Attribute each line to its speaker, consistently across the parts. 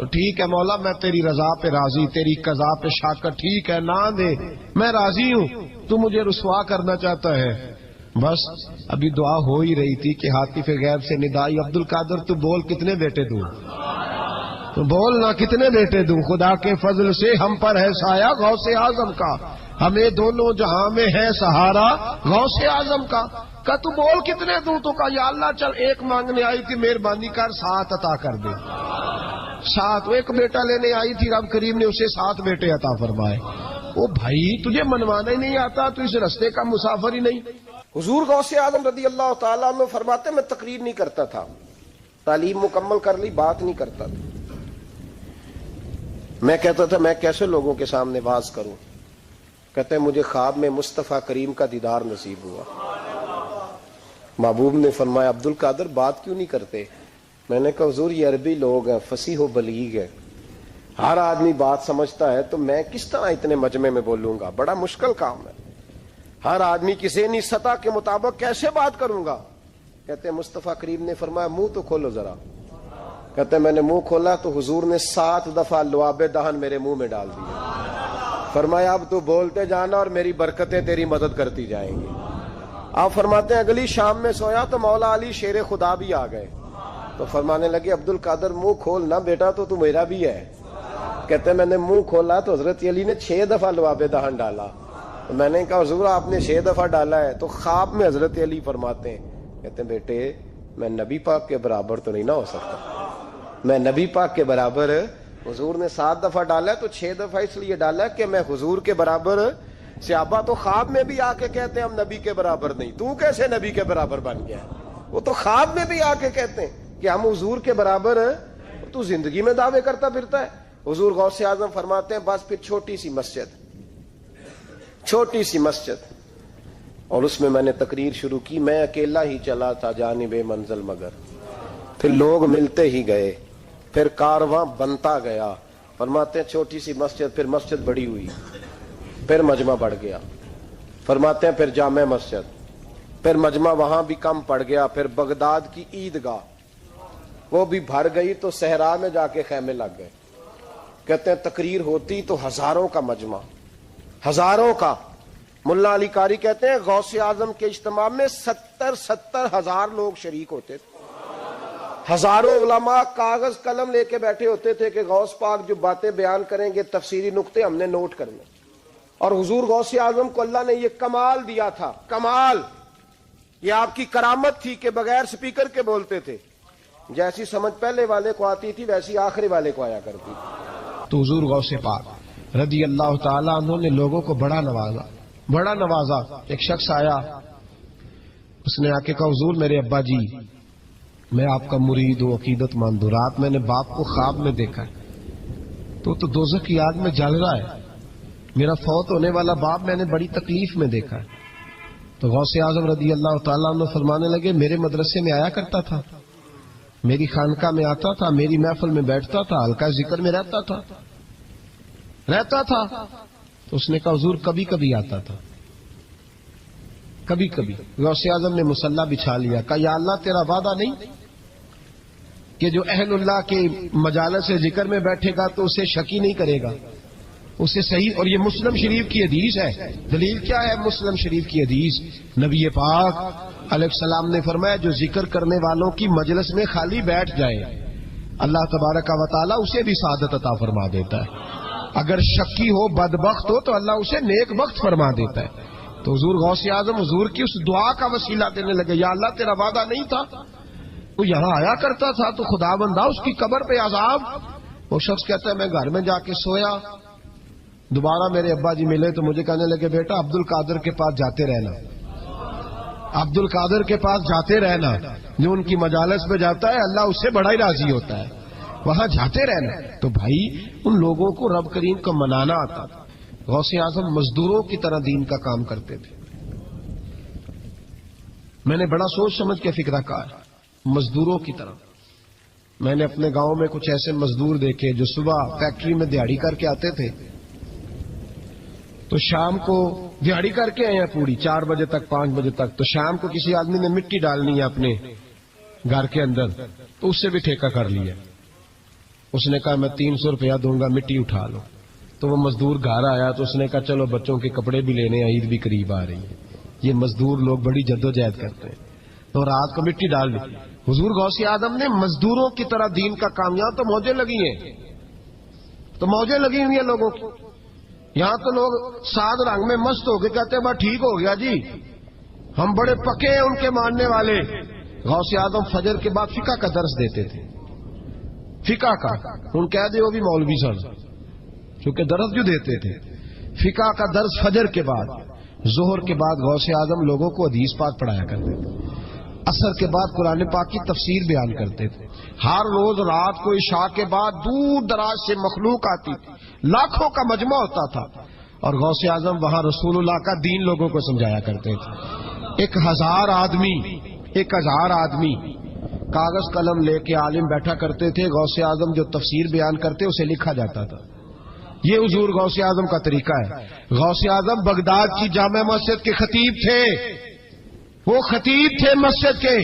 Speaker 1: تو ٹھیک ہے مولا، میں تیری رضا پہ راضی، تیری قضا پہ شاکر، ٹھیک ہے نہ دے میں راضی ہوں، تو مجھے رسوا کرنا چاہتا ہے۔ بس ابھی دعا ہو ہی رہی تھی کہ ہاتف غیب سے ندائی، عبد القادر تو بول کتنے بیٹے دوں، تو بول نہ کتنے بیٹے دوں، خدا کے فضل سے ہم پر ہے سایہ غوث اعظم کا، ہمیں دونوں جہاں میں ہے سہارا غوث اعظم کا۔ کہ تو بول کتنے دوں، تو کہا یا اللہ چل ایک مانگنے آئی تھی، مہربانی کر 7 عطا کر دے۔ 7، ایک بیٹا لینے آئی تھی، رب کریم نے اسے 7 بیٹے عطا فرمائے۔ او بھائی تجھے منوانا ہی نہیں آتا، تو اس رستے کا مسافر ہی نہیں۔
Speaker 2: حضور غوث اعظم رضی اللہ تعالیٰ عنہ فرماتے میں تقریر نہیں کرتا تھا، تعلیم مکمل کر لی، بات نہیں کرتا تھا۔ میں کہتا تھا میں کیسے لوگوں کے سامنے واز کروں؟ کہتے ہیں مجھے خواب میں مصطفیٰ کریم کا دیدار نصیب ہوا۔ محبوب نے فرمایا عبد القادر بات کیوں نہیں کرتے؟ میں نے کہا حضور یہ عربی لوگ ہیں، فصیح و بلیغ ہیں، ہر آدمی بات سمجھتا ہے، تو میں کس طرح اتنے مجمع میں بولوں گا؟ بڑا مشکل کام ہے، ہر آدمی کی ذہنی سطح کے مطابق کیسے بات کروں گا؟ کہتے ہیں مصطفیٰ کریم نے فرمایا منہ تو کھولو ذرا۔ کہتے ہیں میں نے منہ کھولا تو حضور نے 7 دفعہ لعاب دہن میرے منہ میں ڈال دیا۔ فرمایا اب تو بولتے جانا اور میری برکتیں تیری مدد کرتی جائیں گی۔ آپ فرماتے ہیں اگلی شام میں سویا تو مولا علی شیر خدا بھی آ گئے، تو فرمانے لگے عبد القادر منہ کھول نہ بیٹا، تو میرا بھی ہے۔ کہتے ہیں میں نے منہ کھولا تو حضرت علی نے 6 دفعہ لعاب دہن ڈالا۔ تو میں نے کہا حضور آپ نے 6 دفعہ ڈالا ہے، تو خواب میں حضرت علی فرماتے ہیں، کہتے ہیں بیٹے میں نبی پاک کے برابر تو نہیں نہ ہو سکتا، میں نبی پاک کے برابر، حضور نے 7 دفعہ ڈالا ہے تو 6 دفعہ اس لیے ڈالا ہے کہ میں حضور کے برابر۔ صحابہ تو خواب میں بھی آ کے کہتے ہیں ہم نبی کے برابر نہیں، تو کیسے نبی کے برابر بن گیا؟ وہ تو خواب میں بھی آ کے کہتے ہیں کہ ہم حضور کے برابر ہیں، تو زندگی میں دعوے کرتا پھرتا ہے۔ حضور غوث اعظم فرماتے ہیں بس پھر چھوٹی سی مسجد، اور اس میں نے تقریر شروع کی، میں اکیلا ہی چلا تھا جانب منزل مگر، پھر لوگ ملتے ہی گئے، پھر کارواں بنتا گیا۔ فرماتے ہیں چھوٹی سی مسجد، پھر مسجد بڑی ہوئی، پھر مجمع بڑھ گیا۔ فرماتے ہیں پھر جامع مسجد، پھر مجمع وہاں بھی کم پڑ گیا، پھر بغداد کی عیدگاہ وہ بھی بھر گئی تو صحرا میں جا کے خیمے لگ گئے۔ کہتے ہیں تقریر ہوتی تو ہزاروں کا مجمع، ہزاروں کا۔ ملا علی قاری کہتے ہیں غوث اعظم کے اجتماع میں 70 ہزار لوگ شریک ہوتے تھے، ہزاروں علماء کاغذ قلم لے کے بیٹھے ہوتے تھے کہ غوث پاک جو باتیں بیان کریں گے تفسیری نقطے ہم نے نوٹ کرنے۔ اور حضور غوث اعظم کو اللہ نے یہ کمال دیا تھا، کمال، یہ آپ کی کرامت تھی کہ بغیر سپیکر کے بولتے تھے، جیسی سمجھ پہلے والے کو آتی تھی ویسی آخری والے کو آیا کرتی تھی۔
Speaker 1: تو حضور غوث پاک رضی اللہ تعالیٰ عنہ نے لوگوں کو بڑا نوازا۔ ایک شخص آیا، اس نے آ کے کہا حضور میرے ابا جی میں آپ کا مرید ہوں، عقیدت مند ہوں، رات میں نے باپ کو خواب میں دیکھا ہے، تو دوزخ کی آگ میں جل رہا ہے، میرا فوت ہونے والا باپ میں نے بڑی تکلیف میں دیکھا ہے۔ تو غوث اعظم رضی اللہ تعالیٰ عنہ فرمانے لگے میرے مدرسے میں آیا کرتا تھا، میری خانقاہ میں آتا تھا، میری محفل میں بیٹھتا تھا، حلقہ ذکر میں رہتا تھا۔ تو اس نے کہا حضور کبھی کبھی آتا تھا، کبھی کبھی۔ غوث اعظم نے مصلی بچھا لیا، کہا یا اللہ تیرا وعدہ نہیں کہ جو اہل اللہ کے مجالس ذکر میں بیٹھے گا تو اسے شکی نہیں کرے گا، اسے صحیح۔ اور یہ مسلم شریف کی حدیث ہے، دلیل کیا ہے؟ مسلم شریف کی حدیث، نبی پاک علیہ السلام نے فرمایا جو ذکر کرنے والوں کی مجلس میں خالی بیٹھ جائے اللہ تبارک و تعالیٰ اسے بھی سعادت عطا فرما دیتا ہے، اگر شکی ہو بدبخت ہو تو اللہ اسے نیک بخت فرما دیتا ہے۔ تو حضور غوث اعظم حضور کی اس دعا کا وسیلہ دینے لگے، یا اللہ تیرا وعدہ نہیں تھا وہ یہاں آیا کرتا تھا تو خدا بندہ اس کی قبر پہ عذاب۔ وہ شخص کہتا ہے میں گھر میں جا کے سویا، دوبارہ میرے ابا جی ملے تو مجھے کہنے لگے بیٹا عبد القادر کے پاس جاتے رہنا، عبد القادر کے پاس جاتے رہنا، جو ان کی مجالس پہ جاتا ہے اللہ اس سے بڑا ہی راضی ہوتا ہے، وہاں جاتے رہنا۔ تو بھائی ان لوگوں کو رب کریم کو منانا آتا تھا۔ غوث اعظم مزدوروں کی طرح دین کا کام کرتے تھے۔ میں نے بڑا سوچ سمجھ کے فکرہ کہا، مزدوروں کی طرح۔ میں نے اپنے گاؤں میں کچھ ایسے مزدور دیکھے جو صبح فیکٹری میں دیہڑی کر کے آتے تھے تو شام کو دیہڑی کر کے آئے ہیں پوری 4 بجے تک 5 بجے تک، تو شام کو کسی آدمی نے مٹی ڈالنی ہے اپنے گھر کے اندر تو اس سے بھی ٹھیکہ کر لیا، اس نے کہا میں 300 روپیہ دوں گا، مٹی اٹھا لو. تو وہ مزدور گھر آیا تو اس نے کہا چلو بچوں کے کپڑے بھی لینے، عید بھی قریب آ رہی ہے. یہ مزدور لوگ بڑی جدوجہد کرتے ہیں. تو رات کو مٹی ڈال دی. حضور غوث اعظم نے مزدوروں کی طرح دین کا کام، یہاں تو موجیں لگی ہیں، تو موجیں لگی ہوئی ہیں لوگوں کی. یہاں تو لوگ ساد رنگ میں مست ہو کے کہتے ہیں بس ٹھیک ہو گیا جی، ہم بڑے پکے ہیں ان کے ماننے والے. غوث اعظم فجر کے بعد فقہ کا درس دیتے تھے. فقہ کا ان کہہ دے وہ بھی مولوی سن، چونکہ درس جو دیتے تھے. فقہ کا درس فجر کے بعد. ظہر کے بعد غوث اعظم لوگوں کو حدیث پاک پڑھایا کرتے تھے. عصر کے بعد قرآن پاک کی تفسیر بیان کرتے تھے. ہر روز رات کو عشاء کے بعد دور دراز سے مخلوق آتی تھی، لاکھوں کا مجمع ہوتا تھا، اور غوث اعظم وہاں رسول اللہ کا دین لوگوں کو سمجھایا کرتے تھے. 1000 آدمی کاغذ قلم لے کے عالم بیٹھا کرتے تھے. غوث اعظم جو تفسیر بیان کرتے اسے لکھا جاتا تھا. یہ حضور غوث اعظم کا طریقہ ہے. غوث اعظم بغداد کی جامع مسجد کے خطیب تھے. وہ خطیب تھے مسجد کے.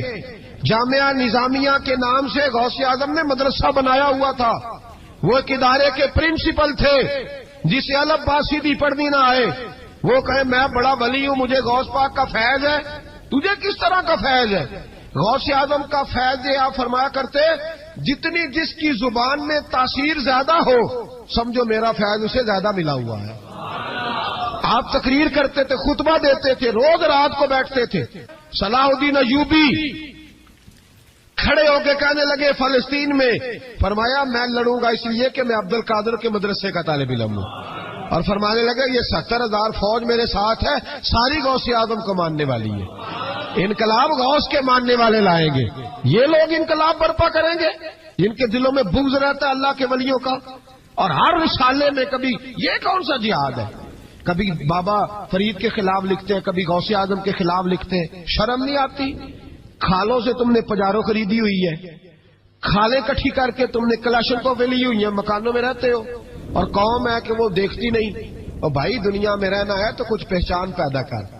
Speaker 1: جامعہ نظامیہ کے نام سے غوث اعظم نے مدرسہ بنایا ہوا تھا. وہ ایک ادارے کے پرنسپل تھے. جسے الف با سیدھی پڑھنی نہ آئے وہ کہے میں بڑا ولی ہوں، مجھے غوث پاک کا فیض ہے. تجھے کس طرح کا فیض ہے؟ غوث اعظم کا فیض یہ آپ فرمایا کرتے جتنی جس کی زبان میں تاثیر زیادہ ہو سمجھو میرا فیض اسے زیادہ ملا ہوا ہے. آپ تقریر کرتے تھے، خطبہ دیتے تھے، روز رات کو بیٹھتے تھے. صلاح الدین ایوبی کھڑے ہو کے کہنے لگے فلسطین میں، فرمایا میں لڑوں گا اس لیے کہ میں عبد القادر کے مدرسے کا طالب علم ہوں. اور فرمانے لگے یہ 70,000 فوج میرے ساتھ ہے، ساری غوث اعظم کو ماننے والی ہے. انقلاب غوث کے ماننے والے لائیں گے. یہ لوگ انقلاب برپا کریں گے جن کے دلوں میں بغض رہتا ہے اللہ کے ولیوں کا. اور ہر رسالے میں کبھی یہ کون سا جہاد ہے، کبھی بابا فرید کے خلاف لکھتے ہیں، کبھی غوث اعظم کے خلاف لکھتے ہیں. شرم نہیں آتی؟ کھالوں سے تم نے پجارو خریدی ہوئی ہے، کھالیں کٹھی کر کے تم نے کلاشنکوف لی ہوئی ہیں، مکانوں میں رہتے ہو، اور قوم ہے کہ وہ دیکھتی نہیں. اور بھائی دنیا میں رہنا ہے تو کچھ پہچان پیدا کر.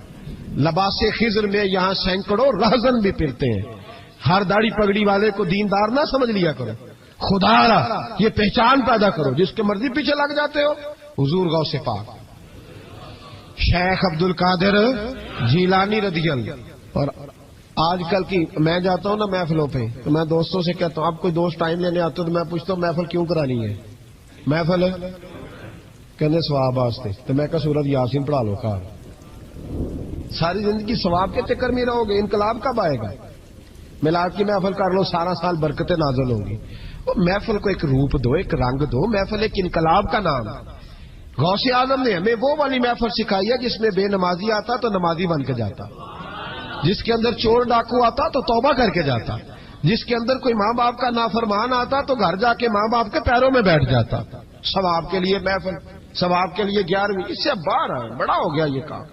Speaker 1: لباس خضر میں یہاں سینکڑوں رہزن بھی پھرتے ہیں. ہر داڑھی پگڑی والے کو دیندار نہ سمجھ لیا کرو. خدا را یہ پہچان پیدا کرو. جس کے مرضی پیچھے لگ جاتے ہو. حضور غوث پاک شیخ عبد القادر جیلانی رضی اللہ. اور آج کل کی میں جاتا ہوں نا محفلوں پہ تو میں دوستوں سے کہتا ہوں اب کوئی دوست ٹائم لینے آتے تو میں پوچھتا ہوں محفل کیوں کرانی ہے؟ محفل کہنے ثواب واسطے. تو میں کہا سورت یاسین پڑھا لو. کہا ساری زندگی ثواب کے چکر میں رہو گے، انقلاب کب آئے گا؟ میلاد کی محفل کر لو، سارا سال برکتیں نازل ہوں گی. وہ محفل کو ایک روپ دو، ایک رنگ دو. محفل ایک انقلاب کا نام. غوث اعظم نے ہمیں وہ والی محفل سکھائی ہے جس میں بے نمازی آتا تو نمازی بن کے جاتا، جس کے اندر چور ڈاکو آتا تو توبہ کر کے جاتا، جس کے اندر کوئی ماں باپ کا نافرمان آتا تو گھر جا کے ماں باپ کے پیروں میں بیٹھ جاتا. ثواب کے لیے محفل، ثواب کے لیے 11ویں. اس سے باہر ہے، بڑا ہو گیا یہ کام.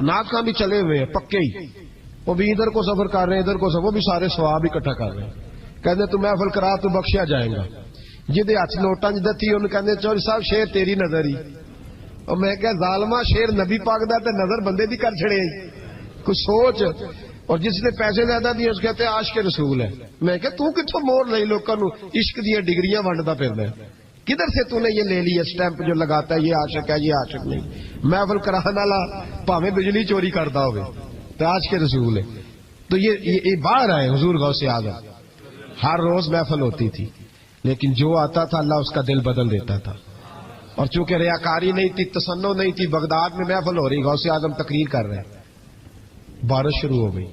Speaker 1: ناک بھی چلے ہوئے ہیں پکے ہی، وہ بھی ادھر کو سفر کر رہے ہیں ادھر کو سفر، وہ بھی سارے ثواب اکٹھا کر رہے ہیں. کہتے تو محفل کرا تو بخشیا جائے گا. جہدے ہاتھ نوٹاں جدھر تھی انہوں کہتے چوری صاحب شیر تیری نظر ہی. اور میں کہ ظالما شیر نبی پاک دا تے نظر بندے دی کر چھڑے کچھ سوچ. اور جس نے پیسے زیادہ دیے اس کہتے عاشق رسول ہے. میں کہ تو کتوں مور لئی لوکاں نو عشق دی ڈگریاں ونڈدا پھردا ہے؟ کدھر سے تو نے یہ لے لی اسٹیمپ جو لگاتا ہے یہ عاشق ہے یہ عاشق نہیں؟ محفل کرانے والا بھاویں بجلی چوری کرتا ہوئے تو عاشق رسول ہے. تو یہ باہر آئے حضور غوث اعظم. ہر روز محفل ہوتی تھی لیکن جو آتا تھا اللہ اس کا دل بدل دیتا تھا. اور چونکہ ریاکاری نہیں تھی، تسنع نہیں تھی، بغداد میں محفل ہو رہی، غوث اعظم تقریر کر رہے ہیں، بارش شروع ہو گئی،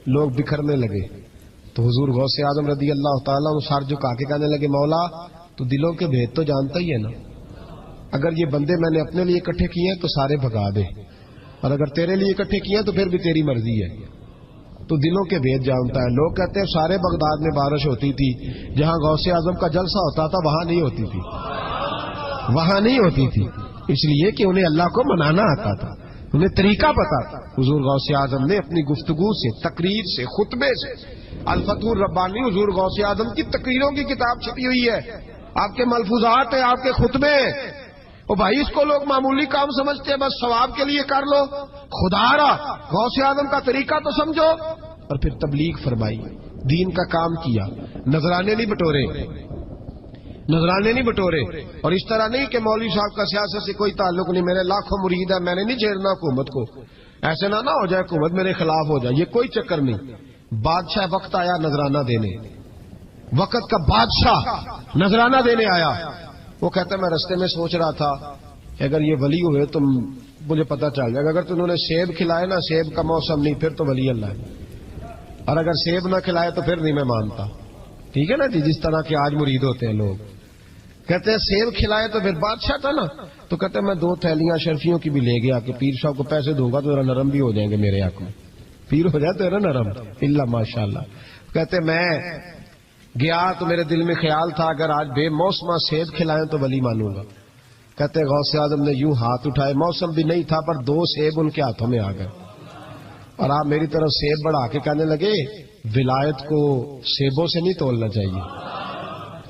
Speaker 1: لوگ بکھرنے لگے. تو حضور غوث اعظم رضی اللہ تعالیٰ سر جھکا کے کہنے لگے مولا تو دلوں کے بھید تو جانتا ہی ہے نا. اگر یہ بندے میں نے اپنے لیے اکٹھے کیے ہیں تو سارے بھگا دے، اور اگر تیرے لیے اکٹھے کیے ہیں تو پھر بھی تیری مرضی ہے. تو دلوں کے بھید جانتا ہے. لوگ کہتے ہیں سارے بغداد میں بارش ہوتی تھی، جہاں غوث اعظم کا جلسہ ہوتا تھا وہاں نہیں ہوتی تھی، وہاں نہیں ہوتی تھی، اس لیے کہ انہیں اللہ کو منانا آتا تھا، انہیں طریقہ پتا تھا. حضور غوث اعظم نے اپنی گفتگو سے، تقریر سے، خطبے سے، الفتح الربانی حضور غوث اعظم کی تقریروں کی کتاب چھپی ہوئی ہے، آپ کے ملفوظات ہیں، آپ کے خطبے. اور بھائی اس کو لوگ معمولی کام سمجھتے ہیں، بس ثواب کے لیے کر لو. خدا را غوث اعظم کا طریقہ تو سمجھو. اور پھر تبلیغ فرمائی، دین کا کام کیا، نذرانے نہیں بٹورے. نذرانے نہیں بٹورے. اور اس طرح نہیں کہ مولوی صاحب کا سیاست سے کوئی تعلق نہیں, میرے لاکھوں مرید ہے, میں نے نہیں چھیڑنا حکومت کو, ایسے نہ ہو جائے حکومت میرے خلاف ہو جائے, یہ کوئی چکر نہیں. بادشاہ وقت آیا نذرانہ دینے, وقت کا بادشاہ نذرانہ دینے آیا. وہ کہتا ہے میں رستے میں سوچ رہا تھا کہ اگر یہ ولی ہوئے تو مجھے پتا چل جائے گا, اگر انہوں نے سیب کھلائے نا, سیب کا موسم نہیں, پھر تو ولی اللہ ہے, اور اگر سیب نہ کھلائے تو پھر نہیں میں مانتا. ٹھیک ہے نا جی, جس طرح کے آج مرید ہوتے ہیں لوگ, کہتے ہیں سیب کھلائے تو پھر بادشاہ تھا نا. تو کہتے ہیں میں 2 تھیلیاں شرفیوں کی بھی لے گیا کہ پیر صاحب کو پیسے دوں گا تو ذرا نرم بھی ہو جائیں گے میرے حق میں, پیر ہو جائے تو ذرا نرم, اللہ ماشاء اللہ. کہتے میں گیا تو میرے دل میں خیال تھا اگر آج بے موسمہ سیب کھلائیں تو ولی مانوں گا. کہتے غوث اعظم نے یوں ہاتھ اٹھائے, موسم بھی نہیں تھا پر 2 سیب ان کے ہاتھوں میں آ گئے, اور آپ میری طرف سیب بڑھا کے کہنے لگے ولایت کو سیبوں سے نہیں تولنا چاہیے,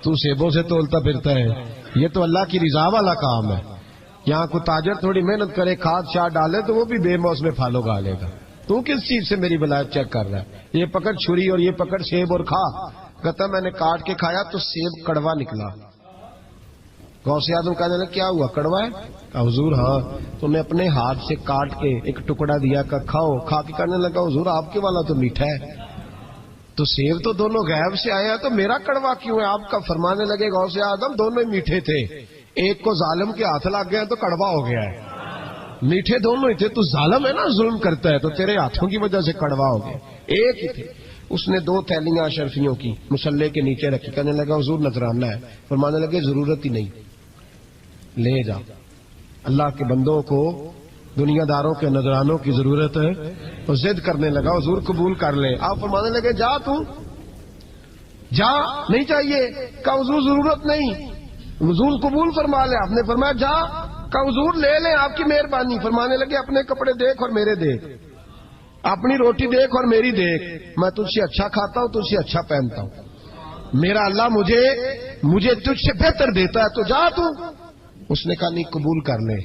Speaker 1: تو سیبوں سے تولتا پھرتا ہے, یہ تو اللہ کی رضا والا کام ہے. یہاں کو تاجر تھوڑی محنت کرے, کھاد شاد ڈالے تو وہ بھی بے موسم پھل اگا لے گا. تو کس چیز سے میری ولایت چیک کر رہا ہے؟ یہ پکڑ چھری اور یہ پکڑ سیب اور کھا. کہتا میں نے کاٹ کے کھایا تو سیب کڑوا نکلا. غوث اعظم کہنے لگا کیا ہوا, کڑوا ہے؟ حضور ہاں. تو میں اپنے ہاتھ سے کاٹ کے ایک ٹکڑا دیا کہ کھاؤ. کھا کے کہنے لگا حضور آپ کے والا تو میٹھا ہے. تو سیب تو دونوں غیب سے آیا تو میرا کڑوا کیوں ہے؟ آپ کا فرمانے لگے غوث اعظم دونوں ہی میٹھے تھے, ایک کو ظالم کے ہاتھ لگ گیا تو کڑوا ہو گیا ہے, میٹھے دونوں ہی تھے. تو ظالم ہے نا, ظلم کرتا ہے, تو تیرے ہاتھوں کی وجہ سے کڑوا ہو گیا, ایک ہی تھے. اس نے 2 تھیلیاں اشرفیوں کی مصلے کے نیچے رکھی, کہنے لگا حضور نذرانہ ہے. فرمانے لگے ضرورت ہی نہیں, لے جا. اللہ کے بندوں کو دنیا داروں کے نذرانوں کی ضرورت ہے. تو ضد کرنے لگا حضور قبول کر لے. آپ فرمانے لگے جا تو جا, نہیں چاہیے. کہا حضور ضرورت نہیں, حضور قبول فرما لے. آپ نے فرمایا جا. کہا حضور لے لیں آپ کی مہربانی. فرمانے لگے اپنے کپڑے دیکھ اور میرے دیکھ, اپنی روٹی دیکھ اور میری دیکھ, میں تجھ سے اچھا کھاتا ہوں, تجھ سے اچھا پہنتا ہوں, میرا اللہ مجھے تجھ سے بہتر دیتا ہے, تو جا تو. اس نے کہا نہیں قبول کر لے.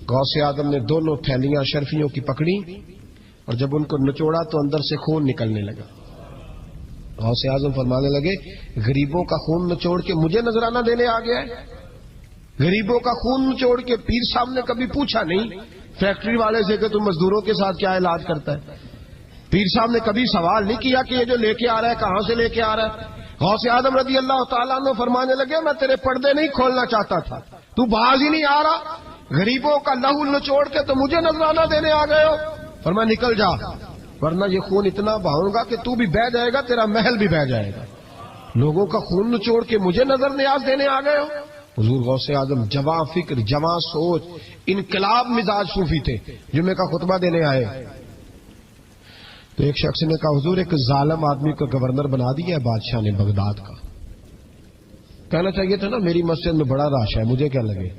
Speaker 1: غوث اعظم نے دونوں تھیلیاں شرفیوں کی پکڑی اور جب ان کو نچوڑا تو اندر سے خون نکلنے لگا. غوث اعظم فرمانے لگے غریبوں کا خون نچوڑ کے مجھے نذرانہ دینے آ گیا ہے. غریبوں کا خون نچوڑ کے. پیر صاحب نے کبھی پوچھا نہیں فیکٹری والے سے کہ تم مزدوروں کے ساتھ کیا علاج کرتا ہے. پیر صاحب نے کبھی سوال نہیں کیا کہ یہ جو لے کے آ رہا ہے کہاں سے لے کے آ رہا ہے. غوث اعظم رضی اللہ تعالیٰ عنہ فرمانے لگے میں تیرے پردے نہیں کھولنا چاہتا تھا, تو باز ہی نہیں آ رہا, غریبوں کا لہو نچوڑ کے تو مجھے نذرانہ دینے آ گئے ہو. فرمایا نکل جا ورنہ یہ خون اتنا بہاؤں گا کہ تو بھی بہہ جائے گا, تیرا محل بھی بہہ جائے گا. لوگوں کا خون نچوڑ کے مجھے نظر نیاز دینے آ گئے ہو. حضور غوث اعظم جواں فکر, جواں سوچ, انقلاب مزاج صوفی تھے. جمعے کا خطبہ دینے آئے تو ایک شخص نے کہا حضور ایک ظالم آدمی کو گورنر بنا دیا ہے بادشاہ نے بغداد کا. کہنا چاہیے تھا نا میری مسجد میں بڑا رش ہے, مجھے کیا لگے,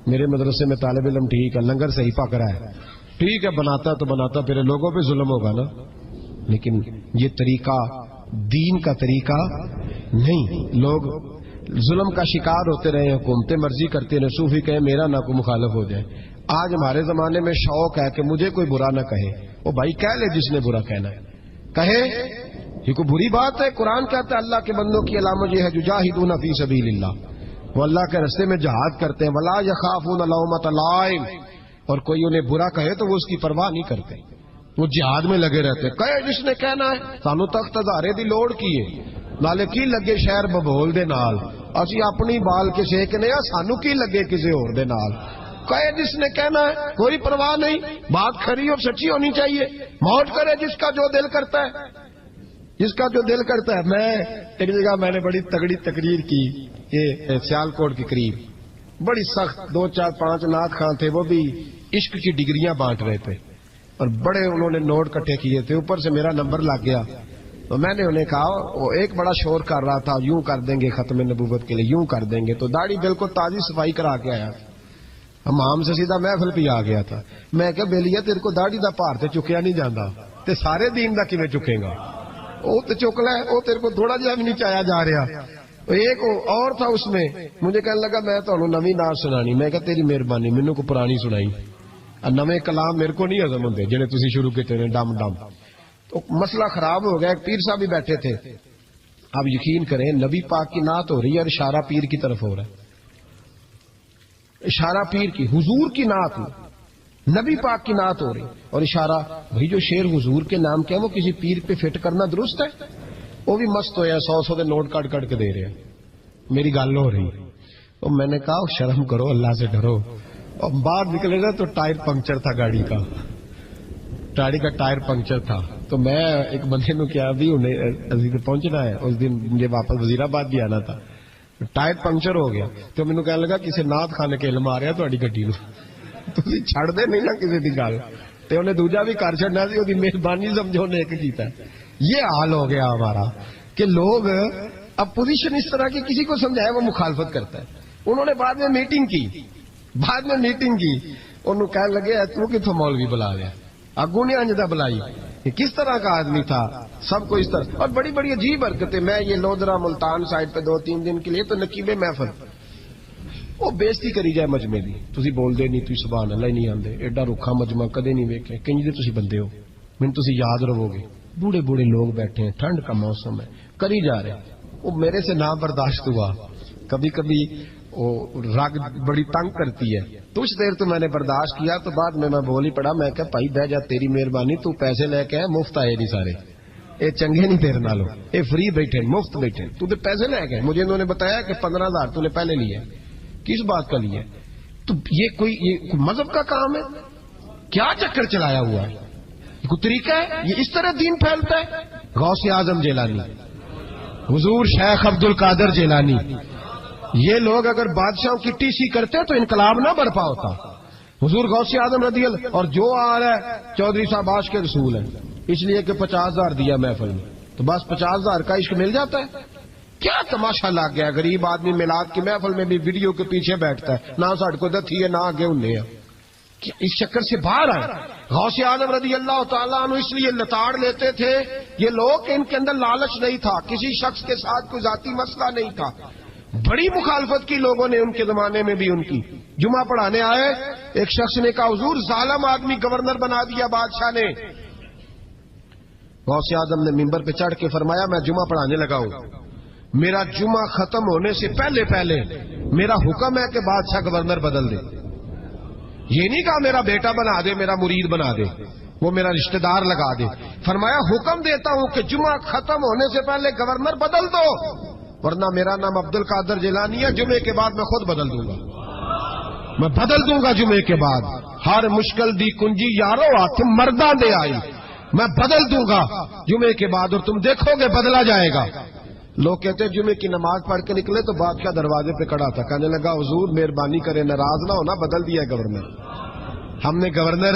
Speaker 1: میرے مدرسے میں طالب علم ٹھیک ہے, لنگر صحیح پک رہا ہے, ٹھیک ہے بناتا تو بناتا پھر لوگوں پہ ظلم ہوگا نا. لیکن یہ طریقہ دین کا طریقہ نہیں. لوگ ظلم کا شکار ہوتے رہے, حکومتیں مرضی کرتے رہے, صوفی کہے میرا نہ کوئی مخالف ہو جائے. آج ہمارے زمانے میں شوق ہے کہ مجھے کوئی برا نہ کہے. وہ بھائی کہہ لے جس نے برا کہنا ہے کہے, یہ کوئی بری بات ہے. قرآن کہتا ہے اللہ کے بندوں کی علامت یہ ہے یجاہدون فی سبیل اللہ, وہ اللہ کے راستے میں جہاد کرتے ہیں. ولا یخافون لومۃ لائم, اور کوئی انہیں برا کہے تو وہ اس کی پرواہ نہیں کرتے, وہ جہاد میں لگے رہتے. کہے جس نے کہنا ہے سانو تخت ہزارے دی لوڑ کی ہے, نالے کی لگے شہر ببول دے نال, اسی اپنی بال کے سیکنے آ, سانو کی لگے کسی اور دے نال. کہے جس نے کہنا ہے کوئی پرواہ نہیں, بات کھری اور سچی ہونی چاہیے. موج کرے جس کا جو دل کرتا ہے, جس کا جو دل کرتا ہے. میں ایک جگہ میں نے بڑی تگڑی تقریر کی, یہ سیالکوٹ کے قریب, بڑی سخت 2 4 5 نعت خان تھے, وہ بھی عشق کی ڈگریاں بانٹ رہے تھے اور بڑے انہوں نے نوٹ کٹھے کیے تھے. اوپر سے میرا نمبر لگ گیا تو میں نے انہیں کہا, وہ ایک بڑا شور کر رہا تھا یوں کر دیں گے ختم نبوت کے لیے, یوں کر دیں گے. تو داڑھی بالکل تازی صفائی کرا کے آیا, ہم سے سیدھا محفل پہ آ گیا تھا. میں کہ بیلیا تیرے کو داڑھی دا پار تے چکیا نہیں جانا, تے سارے دین دا کیویں چکے گا, وہ تے چک لے, وہ تیرے کو تھوڑا جہا بھی نہیں چایا جا رہا. ایک اور تھا اس میں, مجھے کہنے لگا میں تمہیں نویں نعت سنانی. میں کہا تیری مہربانی, مینوں کو پرانی سنائی, نویں کلام میرے کو نہیں ہضم ہوندے جڑے تسی شروع کیتے نے ڈم ڈم. تو مسئلہ خراب ہو گیا. ایک پیر صاحب بھی بیٹھے تھے, آپ یقین کریں نبی پاک کی نعت ہو رہی ہے اور اشارہ پیر کی طرف ہو رہا ہے. اشارہ پیر کی، حضور کی نعت میں نبی پاک کی نعت ہو رہی اور اشارہ. بھائی جو شیر حضور کے نام کیا وہ کسی پیر پہ فٹ کرنا درست ہے؟ وہ بھی مست ہویا 100 کے نوٹ کٹ کٹ کے دے رہے ہیں. میری گل ہو رہی اور میں نے کہا شرم کرو، اللہ سے ڈرو. اور باہر نکلے نا تو ٹائر پنکچر تھا گاڑی کا ٹائر پنکچر تھا. تو میں ایک بندے نو کیا بھی انہیں پہنچنا ہے، اس دن مجھے واپس وزیر آباد بھی آنا تھا. ٹائر پنکچر ہو گیا تو مینوں کہنے لگا کسی نعت خانے کے علم آ رہا تہاڈی گڈی نو تسی چھڑ دے نہیں نا کسی دی گل. تے انہیں دوجا بھی کر چھڑنا سی، اودی مہربانی سمجھو نے ایک کیتا. یہ حال ہو گیا ہمارا کہ لوگ اب پوزیشن اس طرح کی کسی کو سمجھائے وہ مخالفت کرتا ہے. انہوں نے بعد میں میٹنگ کی انہوں کہنے لگے تو کتوں مولوی بلا لیا، اگوں نے انجدہ بلائی. یہ کس طرح کا آدمی تھا؟ سب کو اس طرح. اور بڑی بڑی عجیب حرکتیں. میں یہ لودرا ملتان سائڈ پہ 2-3 دن کے لیے تو نقیب محفل وہ بےزتی کری جائے مجمے دی. تسی بول دے نہیں، تسی سبحان اللہ ہی نہیں آندے. ایڈا رکھا مجمع کدے نہیں ویکھے. کنج دے تسی بندے ہو، مینوں تسی یاد رہو گے. بوڑھے بوڑھے لوگ بیٹھے ہیں، ٹھنڈ کا موسم ہے، کری جا رہے. وہ میرے سے نہ برداشت ہوا. کبھی کبھی وہ رگ بڑی تنگ کرتی ہے. کچھ دیر تو میں نے برداشت کیا تو بعد میں بول ہی پڑا. میں کہ بھائی بہ جا، تیری مہربانی، تو پیسے لے کے مفت آئے نہیں سارے. اے چنگے نہیں تیرے نالوں، اے فری بیٹھے مفت بیٹھے. تو تے پیسے لے کے مجھے انہوں نے بتایا کہ 15,000 تو نے پہلے لیے. کس بات کا لیے؟ تو یہ کوئی مذہب کا کام ہے؟ کیا چکر چلایا ہوا ہے؟ کوئی طریقہ ہے؟ یہ اس طرح دین پھیلتا ہے؟ غوث اعظم جیلانی، حضور شیخ عبد القادر جیلانی، یہ لوگ اگر بادشاہوں کی ٹی سی کرتے تو انقلاب نہ برپا ہوتا. حضور غوث اعظم رضی اللہ. اور جو آ رہا ہے چودھری صاحب عاش کے رسول ہیں، اس لیے کہ 50,000 دیا محفل میں تو بس 50,000 کا عشق مل جاتا ہے. کیا تماشا لگ گیا؟ غریب آدمی میلاد کی محفل میں بھی ویڈیو کے پیچھے بیٹھتا ہے، نہ ساڑھ کو دتھی ہے نہ آگے انہیں ہے. اس چکر سے باہر آئے. غوث اعظم رضی اللہ تعالیٰ عنہ اس لیے لتاڑ لیتے تھے یہ لوگ کہ ان کے اندر لالچ نہیں تھا، کسی شخص کے ساتھ کوئی ذاتی مسئلہ نہیں تھا. بڑی مخالفت کی لوگوں نے ان کے زمانے میں بھی. ان کی جمعہ پڑھانے آئے، ایک شخص نے کہا حضور ظالم آدمی گورنر بنا دیا بادشاہ نے. غوث اعظم نے ممبر پہ چڑھ کے فرمایا میں جمعہ پڑھانے لگا ہوں، میرا جمعہ ختم ہونے سے پہلے پہلے میرا حکم ہے کہ بادشاہ گورنر بدل دے. یہ نہیں کہا میرا بیٹا بنا دے، میرا مرید بنا دے، وہ میرا رشتہ دار لگا دے. فرمایا حکم دیتا ہوں کہ جمعہ ختم ہونے سے پہلے گورنر بدل دو، ورنہ میرا نام عبد القادر جیلانی ہے، جمعے کے بعد میں خود بدل دوں گا. میں بدل دوں گا جمعے کے بعد. ہر مشکل دی کنجی یارو تم مرداں دے آئی، میں بدل دوں گا جمعے کے بعد اور تم دیکھو گے بدلا جائے گا. لوگ کہتے ہیں جمعے کی نماز پڑھ کے نکلے تو بادشاہ دروازے پہ کھڑا تھا. کہنے لگا حضور مہربانی کرے ناراض نہ ہونا، بدل دیا گورنر. ہم نے گورنر،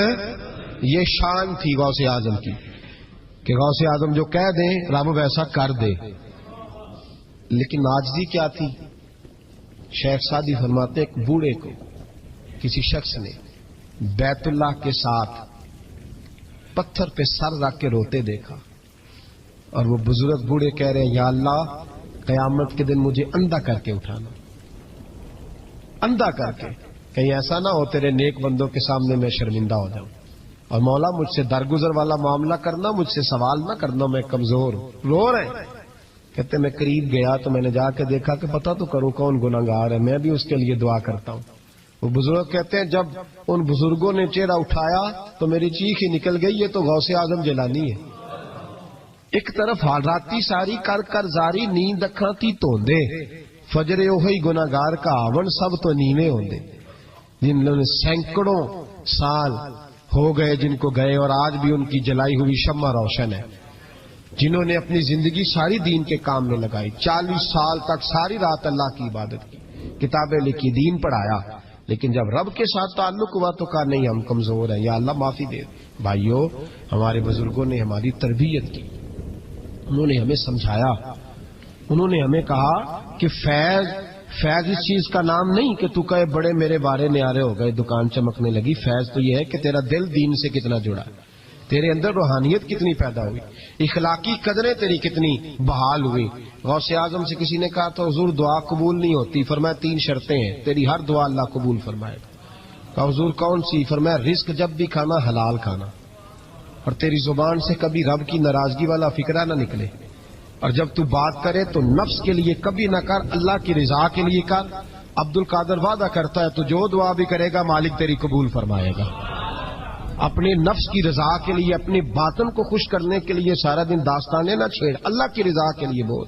Speaker 1: یہ شان تھی غوث اعظم کی کہ غوث اعظم جو کہہ دیں رب ویسا کر دے. لیکن عاجزی کیا تھی؟ شیخ سعدی فرماتے ایک بوڑھے کو کسی شخص نے بیت اللہ کے ساتھ پتھر پہ سر رکھ کے روتے دیکھا اور وہ بزرگ بوڑھے کہہ رہے ہیں یا اللہ قیامت کے دن مجھے اندھا کر کے اٹھانا، اندھا کر کے، کہیں ایسا نہ ہو تیرے نیک بندوں کے سامنے میں شرمندہ ہو جاؤں. اور مولا مجھ سے درگزر والا معاملہ کرنا، مجھ سے سوال نہ کرنا، میں کمزور ہوں. رو رہے ہیں. کہتے میں قریب گیا تو میں نے جا کے دیکھا کہ پتہ تو کروں کون گناہگار ہے، میں بھی اس کے لیے دعا کرتا ہوں. وہ بزرگ کہتے ہیں جب ان بزرگوں نے چہرہ اٹھایا تو میری چیخ ہی نکل گئی، یہ تو غوث اعظم جیلانی ہے. ایک طرف حالاتی ساری کر کر زاری نیند اکھاں تھی توندے، فجر اوہی گناہگار کا آون سب تو نیویں ہوندے. جن لوگوں نے سینکڑوں سال ہو گئے جن کو گئے اور آج بھی ان کی جلائی ہوئی شمع روشن ہے. جنہوں نے اپنی زندگی ساری دین کے کام میں لگائی، 40 سال تک ساری رات اللہ کی عبادت کی، کتابیں لکھی، دین پڑھایا، لیکن جب رب کے ساتھ تعلق ہوا تو کہا نہیں ہم کمزور ہیں، یا اللہ معافی دے. بھائیو ہمارے بزرگوں نے ہماری تربیت کی، انہوں نے ہمیں سمجھایا، انہوں نے ہمیں کہا کہ فیض اس چیز کا نام نہیں کہ تو کہے بڑے میرے بارے نیارے ہو گئے دکان چمکنے لگی. فیض تو یہ ہے کہ تیرا دل دین سے کتنا جڑا ہے، تیرے اندر روحانیت کتنی پیدا ہوئی، اخلاقی قدریں تیری کتنی بحال ہوئی. غوث اعظم سے کسی نے کہا تو حضور دعا قبول نہیں ہوتی. فرمایا 3 شرطیں ہیں، تیری ہر دعا اللہ قبول فرمائے گا. کہا حضور کون سی؟ فرمایا رزق جب بھی کھانا حلال کھانا، اور تیری زبان سے کبھی رب کی ناراضگی والا فکرہ نہ نکلے. اور جب تو بات کرے تو نفس کے لیے کبھی نہ کر، اللہ کی رضا کے لیے کر۔ عبد القادر وعدہ کرتا ہے تو جو دعا بھی کرے گا مالک تیری قبول فرمائے گا۔ اپنے نفس کی رضا کے لیے، اپنے باطن کو خوش کرنے کے لیے سارا دن داستانے نہ چھیڑ، اللہ کی رضا کے لیے بول۔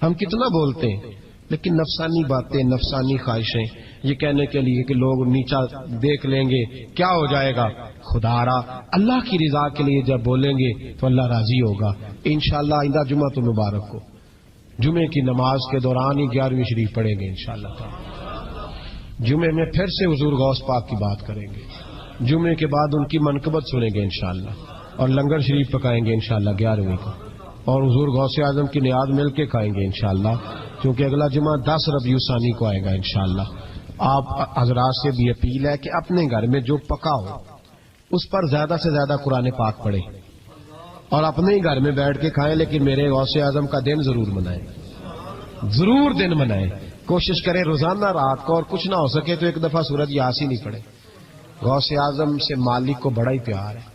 Speaker 1: ہم کتنا بولتے ہیں لیکن نفسانی باتیں، نفسانی خواہشیں، یہ کہنے کے لیے کہ لوگ نیچا دیکھ لیں گے کیا ہو جائے گا، خدا را اللہ کی رضا کے لیے جب بولیں گے تو اللہ راضی ہوگا انشاءاللہ۔ آئندہ جمعہ تو مبارک ہو، جمعے کی نماز کے دوران ہی 11ویں شریف پڑھیں گے انشاءاللہ۔ جمعے میں پھر سے حضور غوث پاک کی بات کریں گے، جمعے کے بعد ان کی منقبت سنیں گے انشاءاللہ، اور لنگر شریف پکائیں گے انشاءاللہ 11ویں کو، اور حضور غوث اعظم کی نیاز مل کے کھائیں گے انشاءاللہ، کیونکہ اگلا جمعہ 10 ربیع الثانی کو آئے گا انشاءاللہ۔ آپ حضرات سے بھی اپیل ہے کہ اپنے گھر میں جو پکا ہو اس پر زیادہ سے زیادہ قرآن پاک پڑھیں، اور اپنے ہی گھر میں بیٹھ کے کھائیں، لیکن میرے غوث اعظم کا دن ضرور منائیں، ضرور دن منائیں۔ کوشش کریں روزانہ رات کو، اور کچھ نہ ہو سکے تو ایک دفعہ سورۃ یاسین ہی پڑھیں۔ غوث اعظم سے مالک کو بڑا ہی پیار ہے،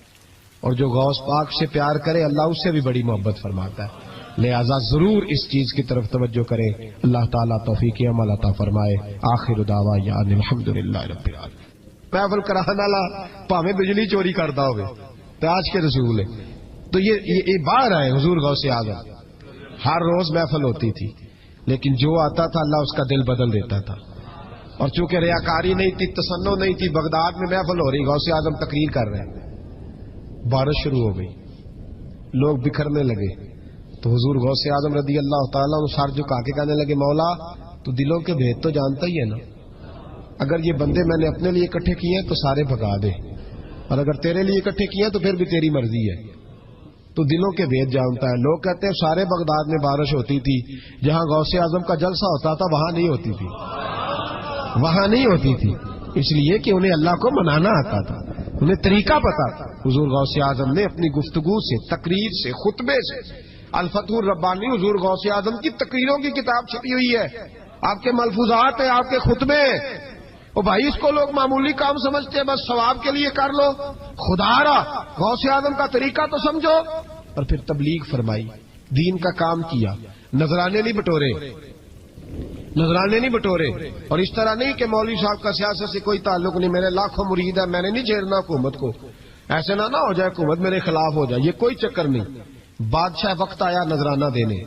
Speaker 1: اور جو غوث پاک سے پیار کرے اللہ اس سے بھی بڑی محبت فرماتا ہے، لہذا ضرور اس چیز کی طرف توجہ کریں۔ اللہ تعالیٰ توفیق عمل عطا فرمائے۔ آخر دعوانا الحمدللہ رب العالمین۔ محفل کرانے والا پاویں بجلی چوری کرتا ہوگا تو آج کے رسول ہے، تو یہ باہر آئے حضور غوث اعظم، ہر روز محفل ہوتی تھی، لیکن جو آتا تھا اللہ اس کا دل بدل دیتا تھا، اور چونکہ ریاکاری نہیں تھی، تسنع نہیں تھی، بغداد میں محفل ہو رہی، غوث اعظم تقریر کر رہے ہیں، بارش شروع ہو گئی، لوگ بکھرنے لگے، تو حضور غوث اعظم رضی اللہ تعالیٰ عنہ سر جھکا کے کہنے لگے، مولا تو دلوں کے بھید تو جانتا ہی ہے نا، اگر یہ بندے میں نے اپنے لیے اکٹھے کیے ہیں تو سارے بھگا دے، اور اگر تیرے لیے اکٹھے کیے ہیں تو پھر بھی تیری مرضی ہے، تو دلوں کے بھید جانتا ہے۔ لوگ کہتے ہیں سارے بغداد میں بارش ہوتی تھی، جہاں غوث اعظم کا جلسہ ہوتا تھا وہاں نہیں ہوتی تھی، وہاں نہیں ہوتی تھی، اس لیے کہ انہیں اللہ کو منانا آتا تھا، انہیں طریقہ پتا تھا۔ حضور غوث اعظم نے اپنی گفتگو سے، تقریر سے، خطبے سے، الفتح الربانی حضور غوث اعظم کی تقریروں کی کتاب چھپی ہوئی ہے، آپ کے ملفوظات ہیں، آپ کے خطبے ہیں، او بھائی اس کو لوگ معمولی کام سمجھتے ہیں، بس ثواب کے لیے کر لو، خدا را غوث اعظم کا طریقہ تو سمجھو۔ اور پھر تبلیغ فرمائی، دین کا کام کیا، نذرانے نہیں بٹورے، نذرانے نہیں بٹورے، اور اس طرح نہیں کہ مولوی صاحب کا سیاست سے کوئی تعلق نہیں، میرے لاکھوں مرید ہیں، میں نے نہیں چھیڑنا حکومت کو، ایسے نہ ہو جائے حکومت میرے خلاف ہو جائے، یہ کوئی چکر نہیں۔ بادشاہ وقت آیا نذرانہ دینے،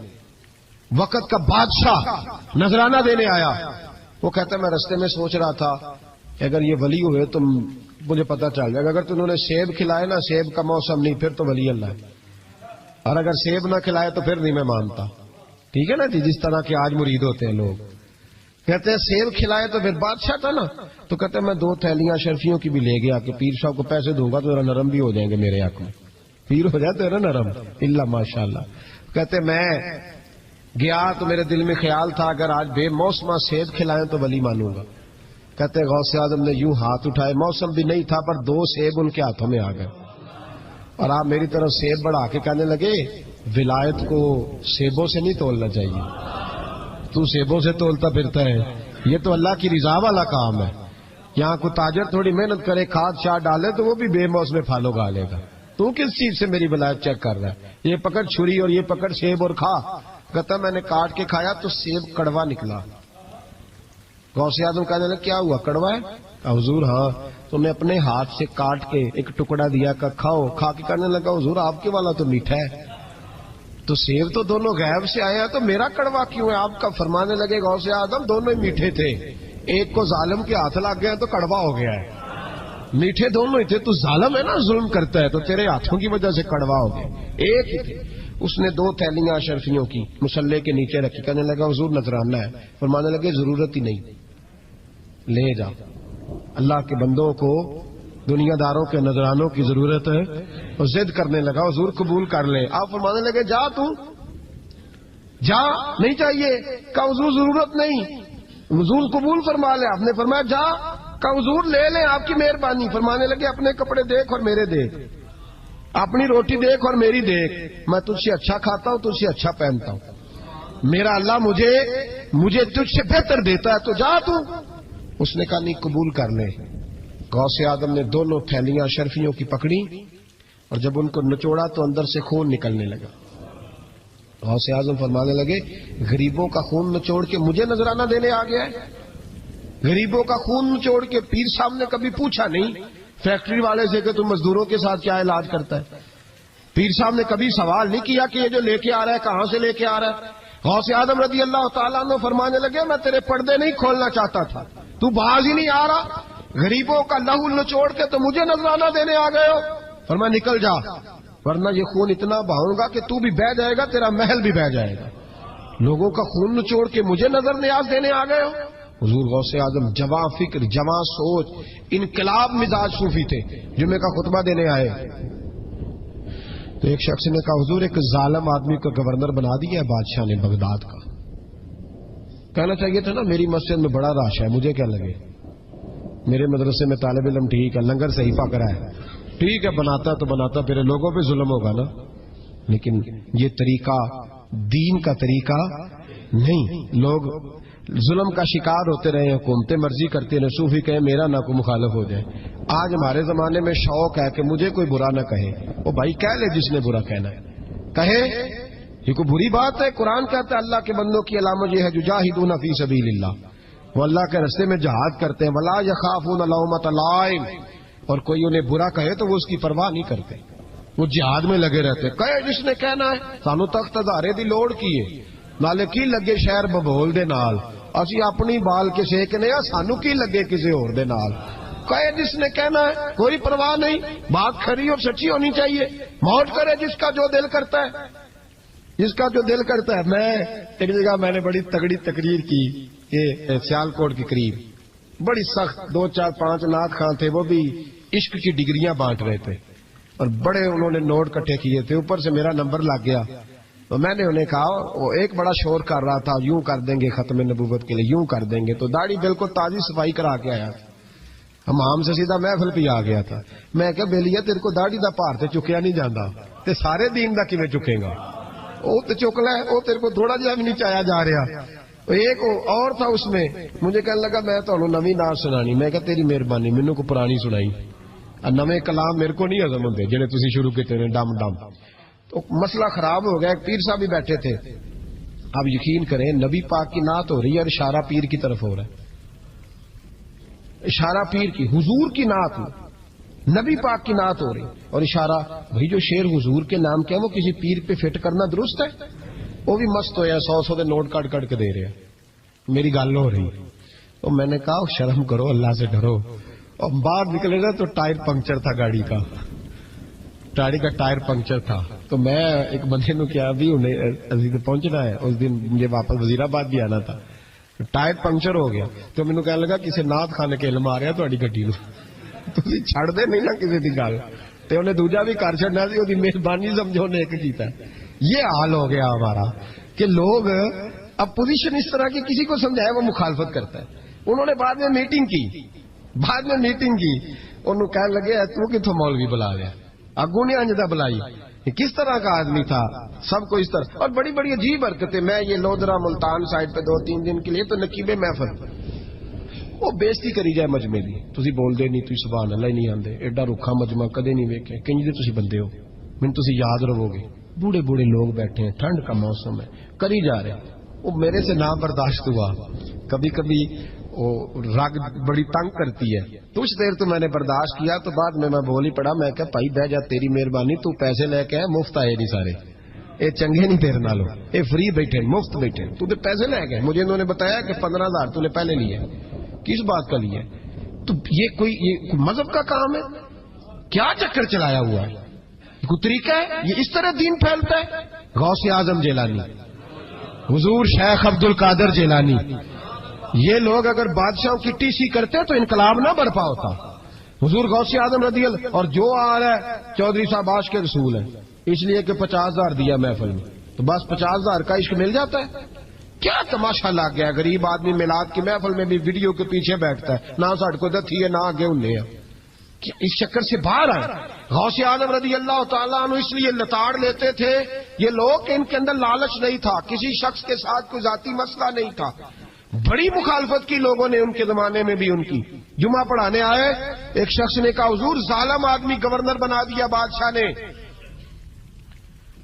Speaker 1: وقت کا بادشاہ نذرانہ دینے آیا، وہ کہتا ہے میں رستے میں سوچ رہا تھا کہ اگر یہ ولی ہوئے تو مجھے پتہ چل جائے گا، اگر انہوں نے سیب کھلائے نا، سیب کا موسم نہیں پھر تو ولی اللہ ہے، اور اگر سیب نہ کھلائے تو پھر نہیں میں مانتا، ٹھیک ہے نا جی، جس طرح کے آج مرید ہوتے ہیں لوگ، کہتے ہیں سیب کھلائے تو پھر بادشاہ تھا نا، تو کہتے ہیں میں 2 تھیلیاں شرفیوں کی بھی لے گیا کہ پیر صاحب کو پیسے دوں گا تو ذرا نرم بھی ہو جائیں گے میرے حق میں، پیر ہو جاتے نا نرم، اللہ ماشاءاللہ۔ کہتے میں گیا تو میرے دل میں خیال تھا اگر آج بے موسمہ سیب کھلائیں تو ولی مانوں گا، کہتے غوث اعظم نے یوں ہاتھ اٹھائے، موسم بھی نہیں تھا پر 2 سیب ان کے ہاتھوں میں آ گئے، اور آپ میری طرف سیب بڑھا کے کہنے لگے ولایت کو سیبوں سے نہیں تولنا چاہیے، تو سیبوں سے تولتا پھرتا ہے، یہ تو اللہ کی رضا والا کام ہے، یہاں کوئی تاجر تھوڑی محنت کرے، کھاد شاد ڈالے تو وہ بھی بے موسم پھل اگا لے گا، تو کس چیز سے میری ولایت چیک کر رہا ہے، یہ پکڑ چھری اور یہ پکڑ سیب اور کھا، کہتا میں نے کاٹ کے کھایا تو سیب کڑوا نکلا، غوث اعظم کہنے لگا کیا ہوا، کڑوا ہے، حضور ہاں، تو میں اپنے ہاتھ سے کاٹ کے ایک ٹکڑا دیا کہ کھاؤ، کھا کے کہنے لگا حضور آپ کے والا تو میٹھا ہے، تو سیب تو دونوں غیب سے آیا تو میرا کڑوا کیوں ہے، آپ کا فرمانے لگے غوث اعظم دونوں ہی میٹھے تھے، ایک کو ظالم کے ہاتھ لگ گیا تو کڑوا ہو گیا ہے، میٹھے دونوں ہی تھے، تو ظالم ہے نا، ظلم کرتا ہے، تو تیرے ہاتھوں کی وجہ سے کڑوا ہو گیا، ایک ہی تھے۔ اس نے 2 تھیلیاں شرفیوں کی مصلے کے نیچے رکھی، کہنے لگا حضور نذرانہ ہے، فرمانے لگے ضرورت ہی نہیں، لے جا، اللہ کے بندوں کو دنیا داروں کے نذرانوں کی ضرورت ہے، اور ضد کرنے لگا حضور قبول کر لے، آپ فرمانے لگے جا تو جا، نہیں چاہیے، کہا حضور ضرورت نہیں، حضور قبول فرما لے، آپ نے فرمایا جا، کہا حضور لے لیں آپ کی مہربانی، فرمانے لگے اپنے کپڑے دیکھ اور میرے دیکھ، اپنی روٹی دیکھ اور میری دیکھ، میں تجھ سے اچھا کھاتا ہوں، تجھ سے اچھا پہنتا ہوں، میرا اللہ مجھے تجھ سے بہتر دیتا ہے، تو جا تو، اس نے کہا نہیں قبول کر لے۔ غوث اعظم نے 2 تھیلیاں شرفیوں کی پکڑی، اور جب ان کو نچوڑا تو اندر سے خون نکلنے لگا، غوث اعظم فرمانے لگے غریبوں کا خون نچوڑ کے مجھے نذرانہ دینے آ گیا ہے. غریبوں کا خون نچوڑ کے پیر صاحب نے کبھی پوچھا نہیں فیکٹری والے سے کہ تم مزدوروں کے ساتھ کیا علاج کرتا ہے. پیر صاحب نے کبھی سوال نہیں کیا کہ یہ جو لے کے آ رہا ہے کہاں سے لے کے آ رہا ہے. غوث اعظم رضی اللہ تعالیٰ عنہ فرمانے لگے میں تیرے پردے نہیں کھولنا چاہتا تھا, تو باز ہی نہیں آ رہا, غریبوں کا لہو نچوڑ کے تو مجھے نذرانہ دینے آ گئے ہو. فرمایا نکل جا ورنہ یہ خون اتنا بہاؤں گا کہ تو بھی بہہ جائے گا, تیرا محل بھی بہہ جائے گا. لوگوں کا خون نچوڑ کے مجھے نظر نیاز دینے آ گئے ہو. حضور غوث اعظم جواں فکر, جواں سوچ, انقلاب مزاج صوفی تھے. جمعے کا خطبہ دینے آئے تو ایک شخص نے کہا حضور ایک ظالم آدمی کو گورنر بنا دیا ہے بادشاہ نے بغداد کا. کہنا چاہیے تھا نا میری مسجد میں بڑا رش ہے, مجھے کیا لگے, میرے مدرسے میں طالب علم ٹھیک ہے, لنگر صحیح پکڑا ہے, ٹھیک ہے بناتا تو بناتا, پھر لوگوں پہ ظلم ہوگا نا. لیکن یہ طریقہ دین کا طریقہ نہیں. لوگ ظلم کا شکار ہوتے رہے, حکومتیں مرضی کرتے رہے, صوفی کہیں میرا نہ کوئی مخالف ہو جائے. آج ہمارے زمانے میں شوق ہے کہ مجھے کوئی برا نہ کہے. وہ بھائی کہہ لے جس نے برا کہنا ہے کہے, یہ کوئی بری بات ہے. قرآن کہتا ہے اللہ کے بندوں کی علامت یہ ہے یجاہدون فی سبیل اللہ, وہ اللہ کے راستے میں جہاد کرتے ہیں. ولا یخافون لومۃ لائم, اور کوئی انہیں برا کہے تو وہ اس کی پرواہ نہیں کرتے, وہ جہاد میں لگے رہتے. کہے جس نے کہنا ہے سانو تخت ہزارے دی لوڑ کی ہے, نالے کی لگے شہر ببول دے نال, اسی اپنی بال کے سیکنے آ, سانو کی لگے کسی اور دے نال. کہے جس نے کہنا ہے کوئی پرواہ نہیں, بات کھری اور سچی ہونی چاہیے. موج کرے جس کا جو دل کرتا ہے, جس کا جو دل کرتا ہے. میں ایک جگہ میں نے بڑی تگڑی تقریر کی کہ سیالکوٹ کے قریب بڑی سخت 2 4 5 نعت خان تھے, وہ بھی عشق کی ڈگریاں بانٹ رہے تھے اور بڑے انہوں نے نوٹ کٹھے کیے تھے. اوپر سے میرا نمبر لگ گیا تو میں نے انہیں کہا, وہ ایک بڑا شور کر رہا تھا یوں کر دیں گے ختم نبوت کے لیے, یوں کر دیں گے. تو داڑھی بالکل تازی صفائی کرا کے آیا, ہم سے سیدھا محفل پہ آ گیا تھا. میں کہ بیلیا تیرے کو داڑھی دا پار تے چکیا نہیں جانا, تے سارے دین دا کیویں چکے گا, وہ تو چک لے, وہ تیرے کو تھوڑا جہا بھی نہیں چایا جا رہا. ایک اور تھا اس میں, مجھے کہنے لگا میں تو نویں نعت سنانی. میں کہ تیری مہربانی مینوں کو پرانی سنائی, نویں کلام میرے کو نہیں ہضم ہوندے جڑے تسی شروع کیتے نے ڈم ڈم. تو مسئلہ خراب ہو گیا. ایک پیر صاحب بھی بیٹھے تھے. آپ یقین کریں نبی پاک کی نعت ہو رہی ہے اور اشارہ پیر کی طرف ہو رہا ہے, اشارہ پیر کی, حضور کی نعت نبی پاک کی نعت ہو رہی اور اشارہ. بھائی جو شعر حضور کے نام کیا وہ کسی پیر پہ فٹ کرنا درست ہے؟ وہ بھی مست ہویا 100 دے نوٹ کٹ کٹ کے دے رہے ہیں. میری گل ہو رہی تو میں نے کہا شرم کرو, اللہ سے ڈرو. اور باہر نکلے نا تو ٹائر پنکچر تھا گاڑی کا, گاڑی کا ٹائر پنکچر تھا. تو میں ایک بندے نو کیا بھی انہیں پہنچنا ہے, اس دن مجھے واپس وزیر آباد بھی آنا تھا, ٹائر پنکچر ہو گیا. تو مینوں کہنے لگا کسی نعت خانے کے علم آ رہا تہاڈی گڈی نو, تسی چھڑ دے نہیں نا کسی دی گل. تے انہیں دوجا بھی کر چھڑنا سی, اودی مہربانی سمجھو نے ایک کیتا. یہ حال ہو گیا ہمارا کہ لوگ اپوزیشن اس طرح کی کسی کو سمجھائے وہ مخالفت کرتا ہے. انہوں نے بعد میں میٹنگ کی, انہوں کہنے لگے تو کتوں مولوی بلا لیا, اگوں نے انجدہ بلائی, کس طرح کا آدمی تھا, سب کو اس طرح. اور بڑی بڑی عجیب حرکتیں. میں یہ لودرا ملتان سائڈ پہ 2-3 دن کے لیے تو نقیب محفل, وہ بےزتی کری جائے مجمے دی, تسی بول دے نہیں, تسی سبحان اللہ ہی نہیں آندے, ایڈا رکھا مجمع کدے نہیں ویکھے, کنج دے تسی بندے ہو, مین تسی یاد رہو گے. بوڑھے بوڑھے لوگ بیٹھے ہیں, ٹھنڈ کا موسم ہے, کری جا رہے ہیں. وہ میرے سے نہ برداشت ہوا. کبھی کبھی وہ رگ بڑی تنگ کرتی ہے. کچھ دیر تو میں نے برداشت کیا, تو بعد میں بول ہی پڑا. میں کہ بھائی بہ جا, تیری مہربانی, تو پیسے لے کے مفت آئے نہیں سارے, اے چنگے نہیں تیرے نالوں, اے فری بیٹھے مفت بیٹھے, تو تے پیسے لے گئے. مجھے انہوں نے بتایا کہ 15,000 تو نے پہلے لیے. کس بات کا لیے؟ تو یہ کوئی مذہب کا کام ہے کیا؟ چکر چلایا ہوا ہے, کوئی طریقہ ہے؟ یہ اس طرح دین پھیلتا ہے؟ غوث اعظم جیلانی, حضور شیخ عبد القادر جیلانی, یہ لوگ اگر بادشاہوں کی ٹی سی کرتے تو انقلاب نہ برپا ہوتا. حضور غوث اعظم رضی اللہ. اور جو آ رہا ہے چودھری صاحب عاش کے رسول ہیں, اس لیے کہ 50,000 دیا محفل میں, تو بس 50,000 کا عشق مل جاتا ہے. کیا تماشا لگ گیا, غریب آدمی میلاد کی محفل میں بھی ویڈیو کے پیچھے بیٹھتا ہے, نہ ساڑھ کو دتھی ہے نہ آگے انہیں ہے. اس چکر سے باہر آئے. غوث اعظم رضی اللہ تعالیٰ عنہ اس لیے لتاڑ لیتے تھے یہ لوگ کہ ان کے اندر لالچ نہیں تھا, کسی شخص کے ساتھ کوئی ذاتی مسئلہ نہیں تھا. بڑی مخالفت کی لوگوں نے ان کے زمانے میں بھی ان کی. جمعہ پڑھانے آئے, ایک شخص نے کہا حضور ظالم آدمی گورنر بنا دیا بادشاہ نے.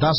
Speaker 1: 10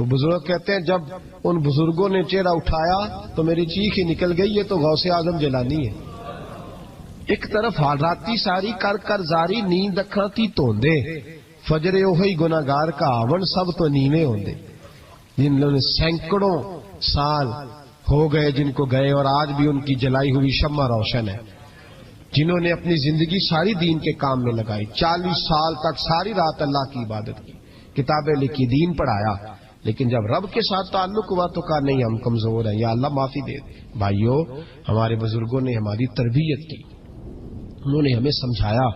Speaker 1: وہ بزرگ کہتے ہیں جب ان بزرگوں نے چہرہ اٹھایا تو میری چیخ ہی نکل گئی، یہ تو غوث اعظم جیلانی ہے۔ ایک طرف حالاتی ساری کر کر زاری نیند اکھاں تی توندے، فجر اوہی گناہگار کا آون سب تو نیویں ہوندے۔ جن لوگوں نے سینکڑوں سال ہو گئے جن کو گئے اور آج بھی ان کی جلائی ہوئی شمع روشن ہے، جنہوں نے اپنی زندگی ساری دین کے کام میں لگائی، 40 سال تک ساری رات اللہ کی عبادت کی، کتابیں لکھی، دین پڑھایا، لیکن جب رب کے ساتھ تعلق ہوا تو کہا نہیں ہم کمزور ہیں، یا اللہ معافی دے دے۔ بھائیو، ہمارے بزرگوں نے ہماری تربیت کی، انہوں نے ہمیں سمجھایا،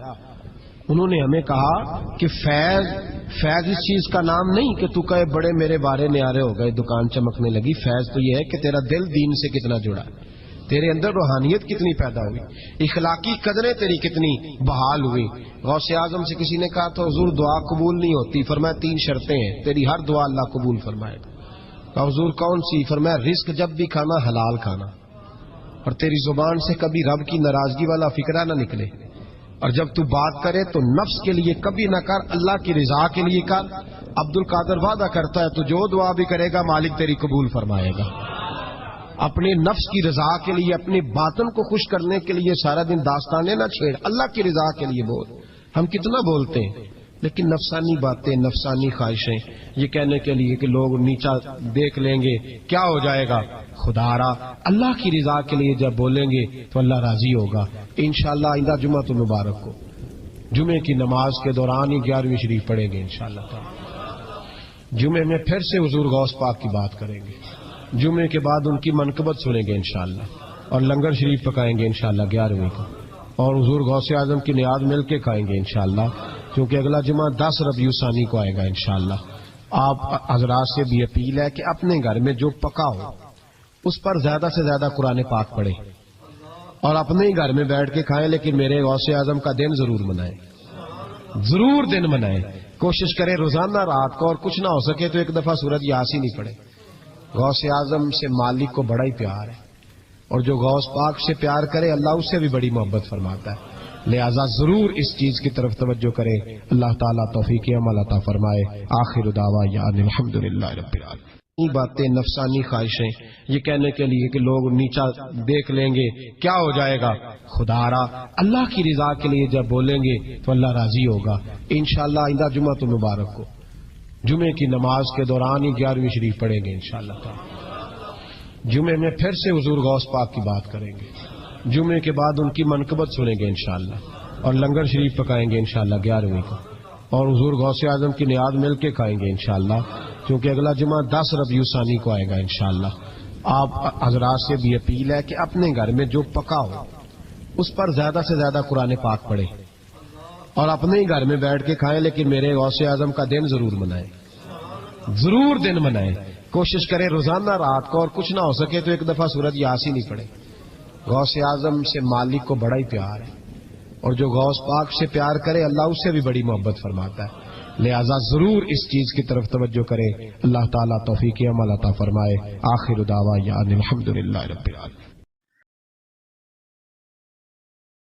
Speaker 1: انہوں نے ہمیں کہا کہ فیض اس چیز کا نام نہیں کہ تو کہے بڑے میرے بارے نیارے ہو گئے، دکان چمکنے لگی۔ فیض تو یہ ہے کہ تیرا دل دین سے کتنا جڑا ہے، تیرے اندر روحانیت کتنی پیدا ہوئی، اخلاقی قدریں تیری کتنی بحال ہوئی۔ غوث اعظم سے کسی نے کہا تو حضور دعا قبول نہیں ہوتی، فرمایا 3 شرطیں ہیں، تیری ہر دعا اللہ قبول فرمائے گا۔ کہا حضور کون سی؟ فرمایا رزق جب بھی کھانا حلال کھانا، اور تیری زبان سے کبھی رب کی ناراضگی والا فکرہ نہ نکلے، اور جب تو بات کرے تو نفس کے لیے کبھی نہ کر، اللہ کی رضا کے لیے کر۔ عبد القادر وعدہ کرتا ہے تو جو دعا بھی کرے گا مالک تیری قبول فرمائے گا۔ اپنے نفس کی رضا کے لیے، اپنے باطن کو خوش کرنے کے لیے سارا دن داستانیں نہ چھیڑ، اللہ کی رضا کے لیے بول۔ ہم کتنا بولتے ہیں لیکن نفسانی باتیں، نفسانی خواہشیں، یہ کہنے کے لیے کہ لوگ نیچا دیکھ لیں گے کیا ہو جائے گا، خدا را اللہ کی رضا کے لیے جب بولیں گے تو اللہ راضی ہوگا۔ انشاءاللہ آئندہ جمعہ تو مبارک کو جمعے کی نماز کے دوران ہی 11ویں شریف پڑھیں گے انشاءاللہ تعالی۔ جمعے میں پھر سے حضور غوث پاک کی بات کریں گے، جمعے کے بعد ان کی منقبت سنیں گے انشاءاللہ، اور لنگر شریف پکائیں گے انشاءاللہ 11ویں کو، اور حضور غوث اعظم کی نیاد مل کے کھائیں گے انشاءاللہ، کیونکہ اگلا جمعہ 10 ربیع ثانی کو آئے گا انشاءاللہ۔ آپ حضرات سے بھی اپیل ہے کہ اپنے گھر میں جو پکا ہو اس پر زیادہ سے زیادہ قرآن پاک پڑھیں، اور اپنے ہی گھر میں بیٹھ کے کھائیں، لیکن میرے غوث اعظم کا دن ضرور منائیں، ضرور دن منائیں۔ کوشش کریں روزانہ رات کو، اور کچھ نہ ہو سکے تو ایک دفعہ سورۃ یاسین ہی پڑھیں۔ غوث اعظم سے مالک کو بڑا ہی پیار ہے، اور جو غوث پاک سے پیار کرے اللہ اس سے بھی بڑی محبت فرماتا ہے، لہذا ضرور اس چیز کی طرف توجہ کریں۔ اللہ تعالیٰ توفیق عمل عطا فرمائے۔ آخر دعوانا ان الحمدللہ رب العالمین۔ یہ باتیں، نفسانی خواہشیں، یہ کہنے کے لیے کہ لوگ نیچا دیکھ لیں گے کیا ہو جائے گا، خدا را اللہ کی رضا کے لیے جب بولیں گے تو اللہ راضی ہوگا۔ انشاءاللہ آئندہ جمعہ تو مبارک کو جمعے کی نماز کے دوران ہی 11ویں شریف پڑھیں گے انشاءاللہ تعالی۔ جمعے میں پھر سے حضور غوث پاک کی بات کریں گے، جمعے کے بعد ان کی منقبت سنیں گے انشاءاللہ، اور لنگر شریف پکائیں گے انشاءاللہ 11ویں کو، اور حضور غوث اعظم کی نیاد مل کے کھائیں گے انشاءاللہ، کیونکہ اگلا جمعہ 10 ربیع ثانی کو آئے گا انشاءاللہ۔ آپ حضرات سے بھی اپیل ہے کہ اپنے گھر میں جو پکا ہو اس پر زیادہ سے زیادہ قرآن پاک پڑھیں، اور اپنے ہی گھر میں بیٹھ کے کھائیں، لیکن میرے غوث اعظم کا دن ضرور منائیں، ضرور دن منائیں۔ کوشش کریں روزانہ رات کو، اور کچھ نہ ہو سکے تو ایک دفعہ سورۃ یاسین ہی پڑھیں۔ غوث اعظم سے مالک کو بڑا ہی پیار ہے، اور جو غوث پاک سے پیار کرے اللہ اس سے بھی بڑی محبت فرماتا ہے، لہذا ضرور اس چیز کی طرف توجہ کریں۔ اللہ تعالیٰ توفیق عمل عطا فرمائے۔ آخر دعوانا ان الحمدللہ رب العالمین۔